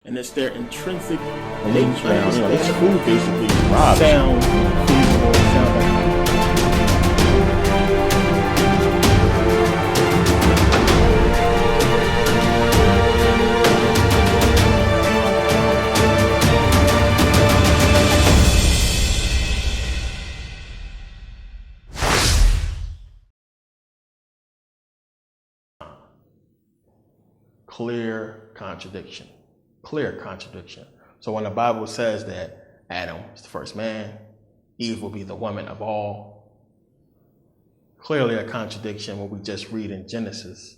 and it's their intrinsic nature. This food basically robs. Sound feasible, sound like clear contradiction. Clear contradiction. So when the Bible says that Adam is the first man, Eve will be the woman of all, clearly a contradiction when we just read in Genesis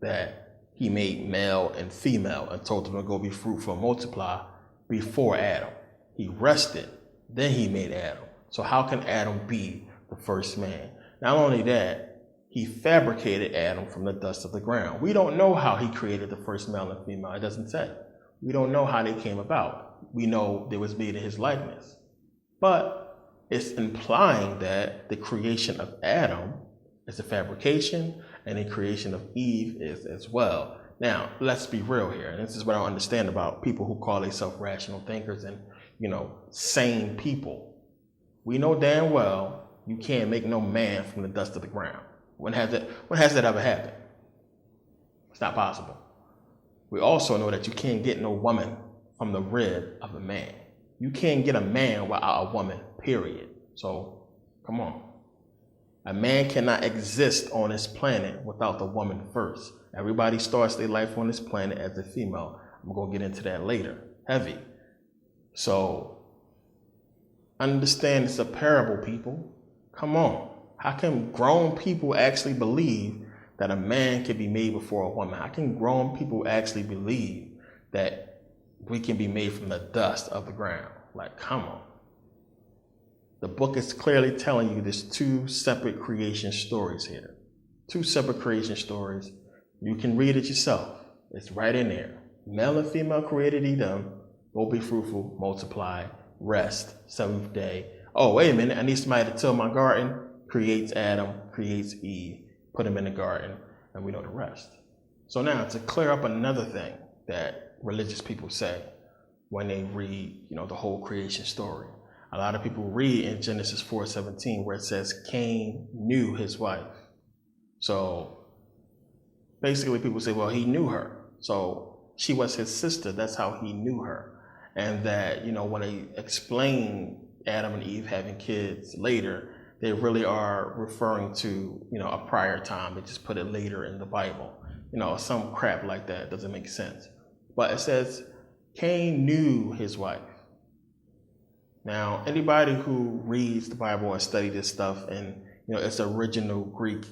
that he made male and female and told them to go be fruitful and multiply before Adam. He rested, then he made Adam. So how can Adam be the first man? Not only that, he fabricated Adam from the dust of the ground. We don't know how he created the first male and female. It doesn't say. We don't know how they came about. We know they was made in his likeness. But it's implying that the creation of Adam is a fabrication and the creation of Eve is as well. Now, let's be real here. And this is what I understand about people who call themselves rational thinkers and, sane people. We know damn well you can't make no man from the dust of the ground. When has that ever happened? It's not possible. We also know that you can't get no woman from the rib of a man. You can't get a man without a woman, period. So, come on. A man cannot exist on this planet without the woman first. Everybody starts their life on this planet as a female. I'm going to get into that later. Heavy. So, understand it's a parable, people. Come on. How can grown people actually believe that a man can be made before a woman? How can grown people actually believe that we can be made from the dust of the ground? Like, come on. The book is clearly telling you there's two separate creation stories here. Two separate creation stories. You can read it yourself. It's right in there. Male and female created he them. Go be fruitful, multiply, rest, seventh day. Oh, wait a minute. I need somebody to till my garden. Creates Adam, creates Eve, put him in the garden, and we know the rest. So now to clear up another thing that religious people say when they read, the whole creation story. A lot of people read in Genesis 4:17 where it says Cain knew his wife. So basically people say, well, he knew her. So she was his sister. That's how he knew her. And that, when they explain Adam and Eve having kids later, they really are referring to, a prior time. They just put it later in the Bible. Some crap like that doesn't make sense. But it says Cain knew his wife. Now, anybody who reads the Bible and study this stuff and, it's original Greek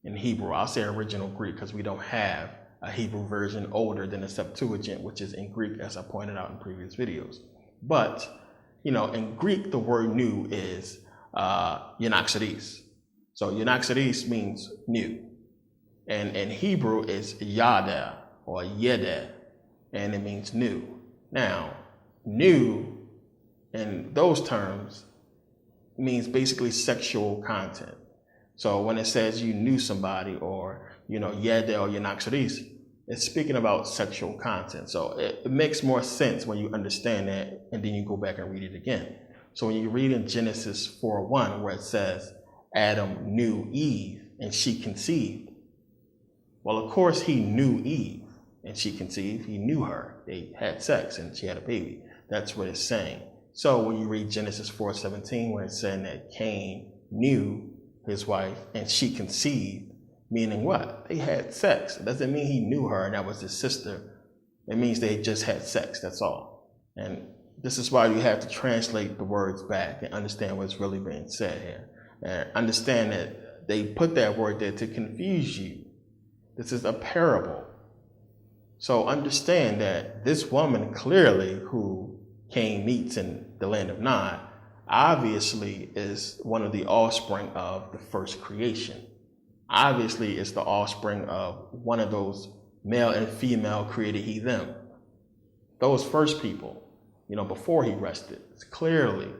and Hebrew. I'll say original Greek because we don't have a Hebrew version older than the Septuagint, which is in Greek, as I pointed out in previous videos. But, in Greek, the word new is Yanaxaris. So Yanaxaris means new. And in Hebrew is Yada or Yeda, and it means new. Now, new in those terms means basically sexual content. So when it says you knew somebody or, Yeda or Yanaxaris, it's speaking about sexual content. So it makes more sense when you understand that and then you go back and read it again. So when you read in Genesis 4:1 where it says Adam knew Eve and she conceived. Well, of course he knew Eve and she conceived. He knew her. They had sex and she had a baby. That's what it's saying. So when you read Genesis 4:17 where it's saying that Cain knew his wife and she conceived, meaning what? They had sex. It doesn't mean he knew her and that was his sister. It means they just had sex. That's all. And this is why you have to translate the words back and understand what's really being said here. And understand that they put that word there to confuse you. This is a parable. So understand that this woman clearly who Cain meets in the land of Nod obviously is one of the offspring of the first creation. Obviously it's the offspring of one of those male and female created he them. Those first people. Before he rested, it's clearly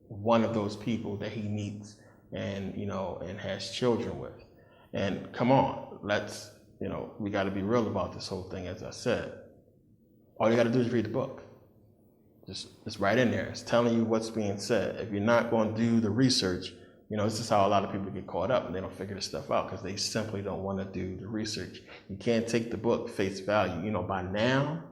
one of those people that he meets and, and has children with. And come on, we got to be real about this whole thing, as I said. All you got to do is read the book. It's right in there. It's telling you what's being said. If you're not going to do the research, this is how a lot of people get caught up and they don't figure this stuff out because they simply don't want to do the research. You can't take the book face value. By now,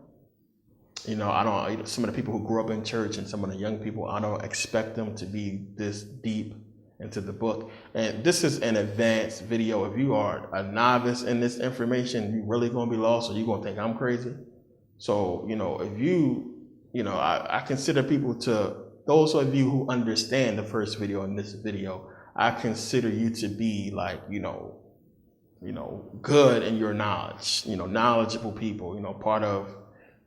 I don't, some of the people who grew up in church and some of the young people, I don't expect them to be this deep into the book. And this is an advanced video. If you are a novice in this information, you really going to be lost or you're going to think I'm crazy. So, if you, I consider people those of you who understand the first video and this video, I consider you to be like, good in your knowledge, knowledgeable people, part of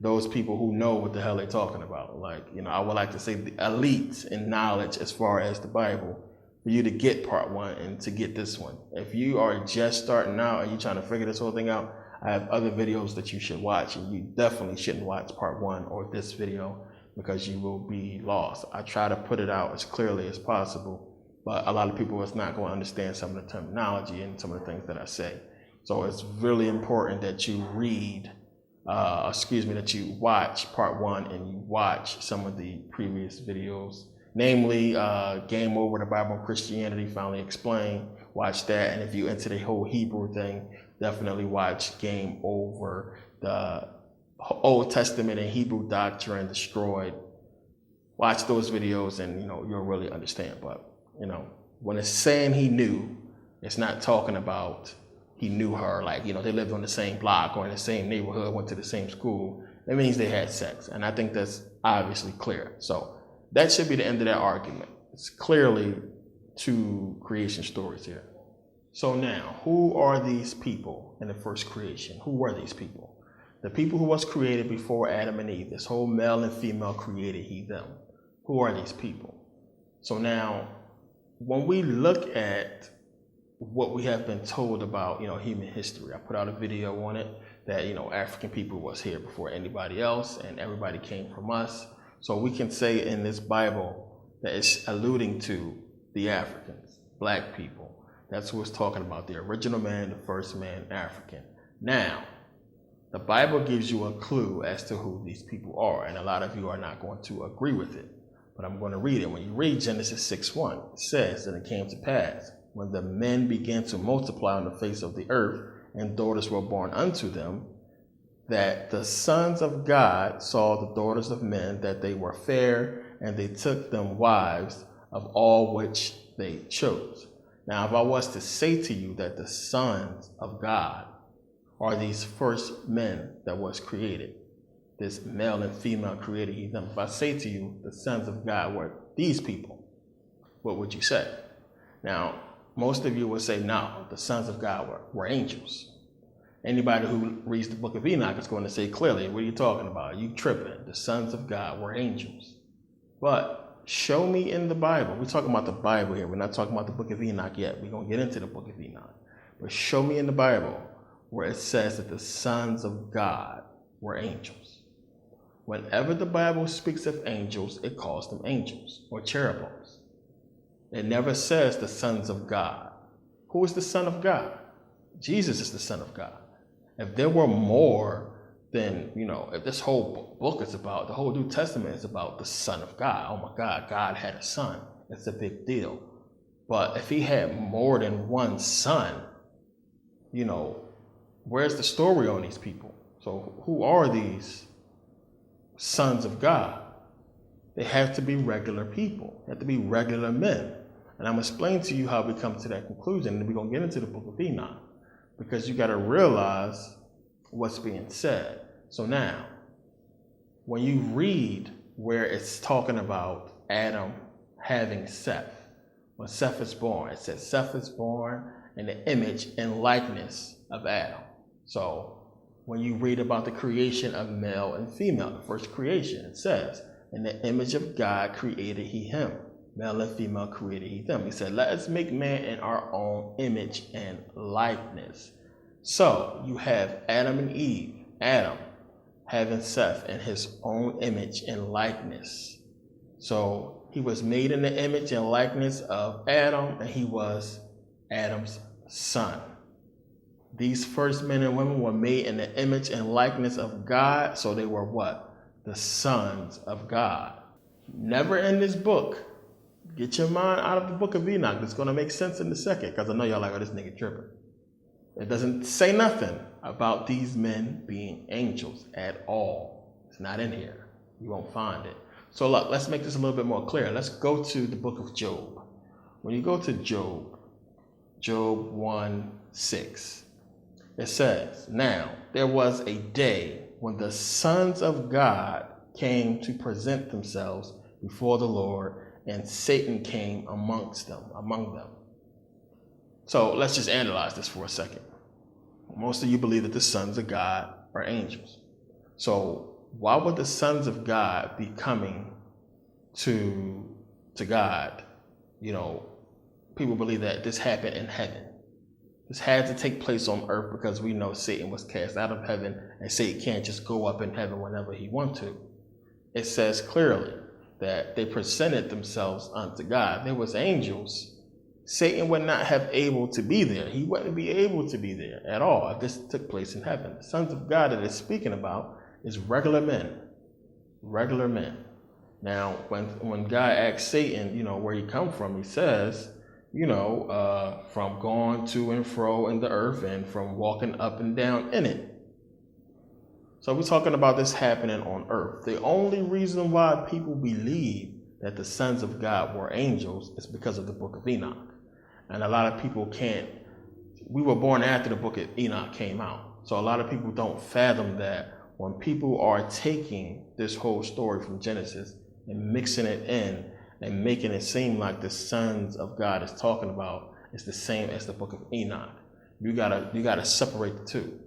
those people who know what the hell they're talking about. Like, I would like to say the elite in knowledge as far as the Bible for you to get part one and to get this one. If you are just starting out and you're trying to figure this whole thing out, I have other videos that you should watch, and you definitely shouldn't watch part one or this video because you will be lost. I try to put it out as clearly as possible, but a lot of people is not going to understand some of the terminology and some of the things that I say. So it's really important that you that you watch part one and you watch some of the previous videos, namely Game Over the Bible and Christianity Finally Explained. Watch that. And if you're into the whole Hebrew thing, definitely watch Game Over the Old Testament and Hebrew Doctrine Destroyed. Watch those videos and you'll really understand. But when it's saying he knew, it's not talking about he knew her, like they lived on the same block or in the same neighborhood, went to the same school. That means they had sex, and I think that's obviously clear. So that should be the end of that argument. It's clearly two creation stories here. So now, who are these people in the first creation? Who were these people? The people who was created before Adam and Eve, this whole male and female created he, them. Who are these people? So now, when we look at what we have been told about, human history, I put out a video on it that, African people was here before anybody else and everybody came from us. So we can say in this Bible that it's alluding to the Africans, black people. That's who it's talking about, the original man, the first man, African. Now, the Bible gives you a clue as to who these people are, and a lot of you are not going to agree with it, but I'm going to read it. When you read Genesis 6:1, it says that it came to pass, when the men began to multiply on the face of the earth, and daughters were born unto them, that the sons of God saw the daughters of men, that they were fair, and they took them wives of all which they chose. Now, if I was to say to you that the sons of God are these first men that was created, this male and female created he, them. If I say to you the sons of God were these people, what would you say? Now, most of you would say, no, the sons of God were angels. Anybody who reads the book of Enoch is going to say clearly, what are you talking about? You tripping. The sons of God were angels. But show me in the Bible. We're talking about the Bible here. We're not talking about the book of Enoch yet. We're going to get into the book of Enoch. But show me in the Bible where it says that the sons of God were angels. Whenever the Bible speaks of angels, it calls them angels or cherubims. It never says the sons of God. Who is the Son of God? Jesus is the Son of God. If there were more than, if this whole book is about, the whole New Testament is about the Son of God. Oh my God, God had a son. It's a big deal. But if he had more than one son, where's the story on these people? So who are these sons of God? They have to be regular people. They have to be regular men. And I'm going to explain to you how we come to that conclusion. And we're going to get into the book of Enoch. Because you got to realize what's being said. So now, when you read where it's talking about Adam having Seth, when Seth is born, it says Seth is born in the image and likeness of Adam. So when you read about the creation of male and female, the first creation, it says, in the image of God created he him. Male and female created he them. He said, let us make man in our own image and likeness. So you have Adam and Eve, Adam having Seth in his own image and likeness. So he was made in the image and likeness of Adam, and he was Adam's son. These first men and women were made in the image and likeness of God, so they were what? The sons of God. Never in this book, get your mind out of the book of Enoch. It's going to make sense in a second, because I know y'all like, oh, this nigga tripping. It doesn't say nothing about these men being angels at all. It's not in here. You won't find it. So look, let's make this a little bit more clear. Let's go to the book of Job. When you go to Job 1:6, it says, "Now there was a day when the sons of God came to present themselves before the Lord, and Satan came among them." So let's just analyze this for a second. Most of you believe that the sons of God are angels. So why would the sons of God be coming to God? You know, people believe that this happened in heaven. This had to take place on earth because we know Satan was cast out of heaven, and Satan can't just go up in heaven whenever he wants to. It says clearly that they presented themselves unto God. There was angels. Satan would not have able to be there. He wouldn't be able to be there at all if this took place in heaven. The sons of God that it's speaking about is regular men. Regular men. Now, when God asks Satan, you know, where he come from, he says, you know, from going to and fro in the earth and from walking up and down in it. So we're talking about this happening on earth. The only reason why people believe that the sons of God were angels is because of the book of Enoch. And a lot of people we were born after the book of Enoch came out. So a lot of people don't fathom that when people are taking this whole story from Genesis and mixing it in and making it seem like the sons of God is talking about is the same as the book of Enoch. You gotta separate the two.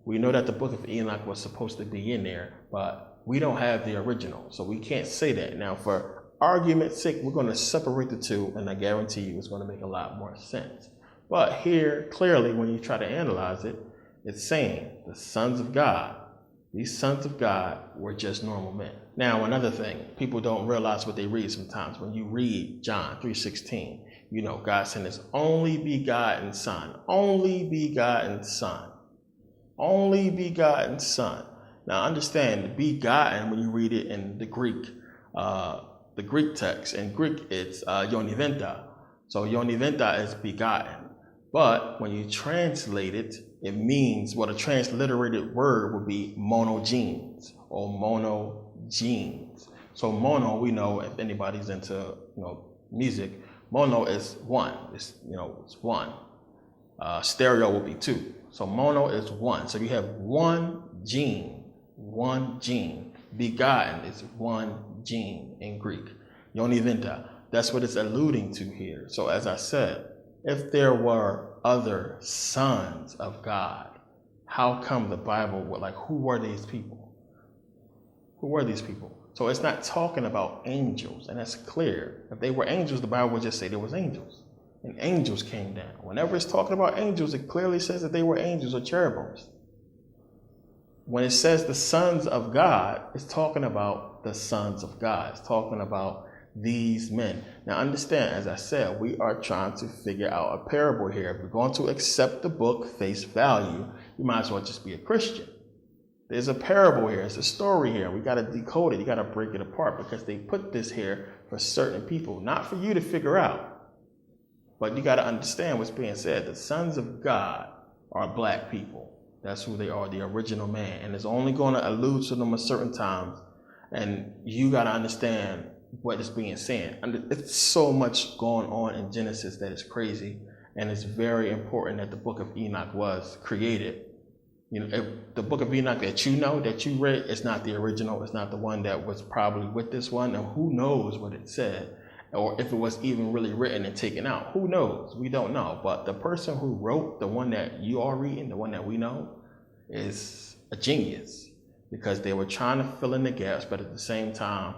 We know that the book of Enoch was supposed to be in there, but we don't have the original, so we can't say that. Now, for argument's sake, we're going to separate the two, and I guarantee you it's going to make a lot more sense. But here, clearly, when you try to analyze it, it's saying the sons of God. These sons of God were just normal men. Now, another thing, people don't realize what they read sometimes. When you read John 3:16, you know, God sent his only begotten son. Only begotten son. Only begotten son. Now, understand, the begotten, when you read it in the Greek text, in Greek, it's yoniventa. So yoniventa is begotten. But when you translate it, it means, well, the transliterated word would be monogenes or monogenes. So mono, we know, if anybody's into, you know, music, mono is one. It's one. Stereo will be two. So mono is one. So you have one gene. Begotten is one gene in Greek. Yoniventa. That's what it's alluding to here. So as I said, if there were other sons of God, how come the Bible would, like, who were these people? Who were these people? So it's not talking about angels, and that's clear. If they were angels, the Bible would just say there was angels. And angels came down. Whenever it's talking about angels, it clearly says that they were angels or cherubims. When it says the sons of God, it's talking about the sons of God. It's talking about these men. Now understand, as I said, we are trying to figure out a parable here. If we're going to accept the book face value, you might as well just be a Christian. There's a parable here. It's a story here. We got to decode it. You got to break it apart because they put this here for certain people, not for you to figure out. But you got to understand what's being said. The sons of God are black people. That's who they are, the original man. And it's only going to allude to them at certain times. And you got to understand what is being said. And it's so much going on in Genesis that is crazy. And it's very important that the book of Enoch was created. You know, if the book of Enoch that you know, that you read, it's not the original. It's not the one that was probably with this one. And who knows what it said, or if it was even really written and taken out. Who knows? We don't know. But the person who wrote the one that you are reading, the one that we know, is a genius, because they were trying to fill in the gaps, but at the same time,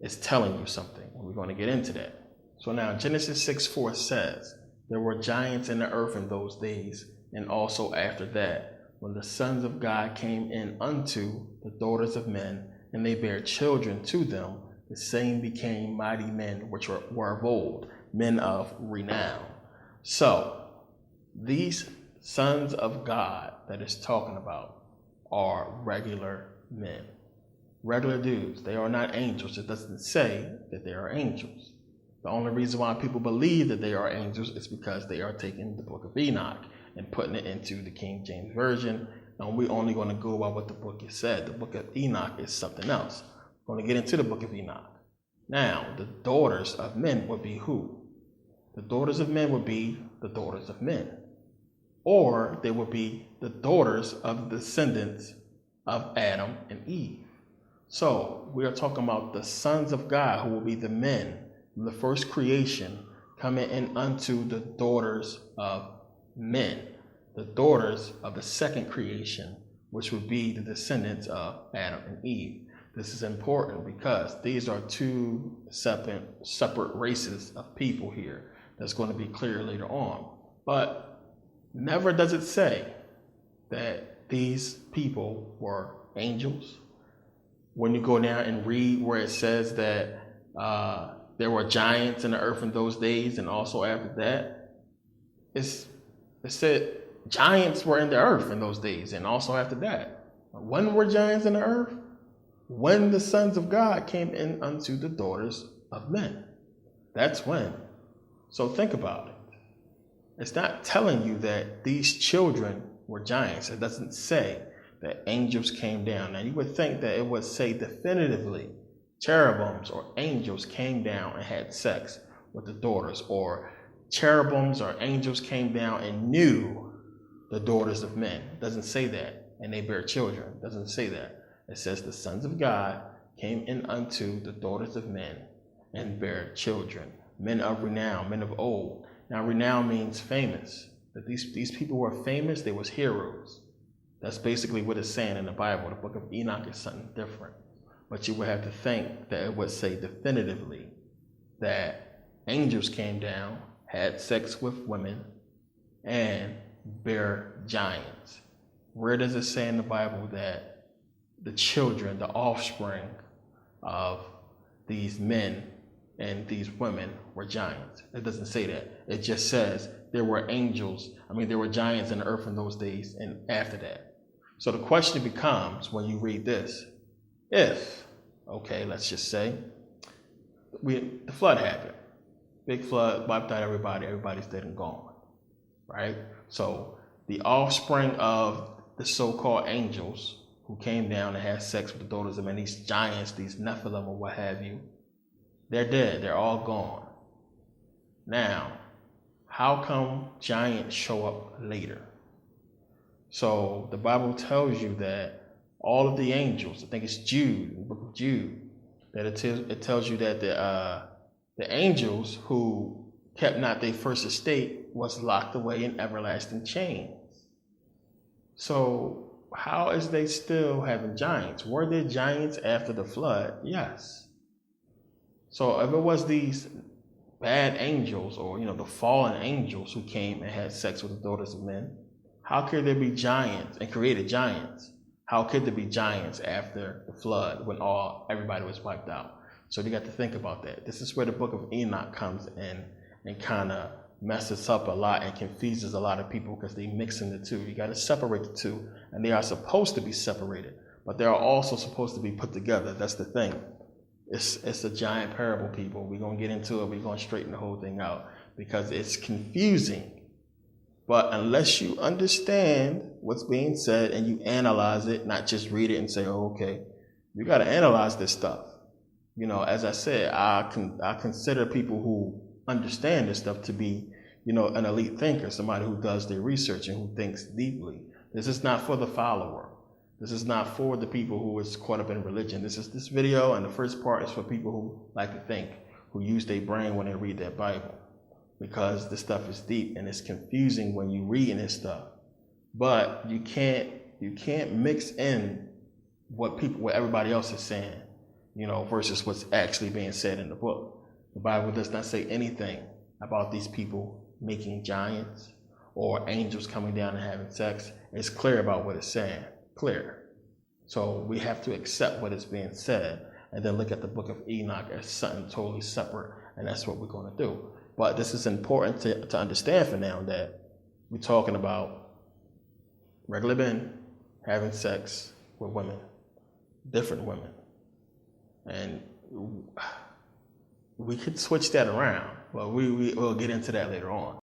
it's telling you something. And we're going to get into that. So now Genesis 6:4 says, there were giants in the earth in those days, and also after that, when the sons of God came in unto the daughters of men, and they bare children to them, the same became mighty men which were of old, men of renown. So these sons of God that it's talking about are regular men, regular dudes. They are not angels. It doesn't say that they are angels. The only reason why people believe that they are angels is because they are taking the book of Enoch and putting it into the King James Version. And we're only going to go by what the book has said. The book of Enoch is something else. We're going to get into the book of Enoch. Now, the daughters of men would be who? The daughters of men would be the daughters of men. Or they would be the daughters of the descendants of Adam and Eve. So we are talking about the sons of God who will be the men, the first creation, coming in unto the daughters of men, the daughters of the second creation, which would be the descendants of Adam and Eve. This is important because these are two separate races of people here. That's going to be clear later on. But never does it say that these people were angels. When you go down and read where it says that there were giants in the earth in those days, and also after that, it said giants were in the earth in those days, and also after that. When were giants in the earth? When the sons of God came in unto the daughters of men. That's when. So think about it. It's not telling you that these children were giants. It doesn't say that angels came down. Now you would think that it would say definitively cherubims or angels came down and had sex with the daughters, or cherubims or angels came down and knew the daughters of men. It doesn't say that. And they bear children. It doesn't say that. It says the sons of God came in unto the daughters of men and bare children, men of renown, men of old. Now renown means famous. That these people were famous, they was heroes. That's basically what it's saying in the Bible. The book of Enoch is something different. But you would have to think that it would say definitively that angels came down, had sex with women, and bare giants. Where does it say in the Bible that the children, the offspring of these men and these women were giants? It doesn't say that. It just says there were there were giants in the earth in those days and after that. So the question becomes, when you read this, let's just say, the flood happened. Big flood, wiped out everybody, everybody's dead and gone, right? So the offspring of the so-called angels who came down and had sex with the daughters of men, these giants, these Nephilim or what have you, they're dead, they're all gone. Now, how come giants show up later? So the Bible tells you that all of the angels, I think it's Jude, the book of Jude, that it tells you that the angels who kept not their first estate was locked away in everlasting chains. So how is they still having giants? Were there giants after the flood? Yes. So if it was these bad angels, or the fallen angels who came and had sex with the daughters of men, how could there be giants and created giants? How could there be giants after the flood when everybody was wiped out? So you got to think about that. This is where the book of Enoch comes in and kind of messes up a lot and confuses a lot of people because they mix in the two. You got to separate the two, and they are supposed to be separated, but they are also supposed to be put together. That's the thing. It's a giant parable, people. We're going to get into it. We're going to straighten the whole thing out because it's confusing. But unless you understand what's being said and you analyze it, not just read it and say, oh, okay, you got to analyze this stuff. As I said, I consider people who understand this stuff to be, an elite thinker, somebody who does their research and who thinks deeply. This is not for the follower. This is not for the people who is caught up in religion. This video and the first part is for people who like to think, who use their brain when they read their Bible. Because this stuff is deep and it's confusing when you read this stuff. But you can't mix in what everybody else is saying, versus what's actually being said in the book. The Bible does not say anything about these people making giants or angels coming down and having sex. It's clear about what it's saying. Clear. So we have to accept what is being said and then look at the book of Enoch as something totally separate, and that's what we're going to do. But this is important to understand for now, that we're talking about regular men having sex with women, different women. And we could switch that around, but we'll get into that later on.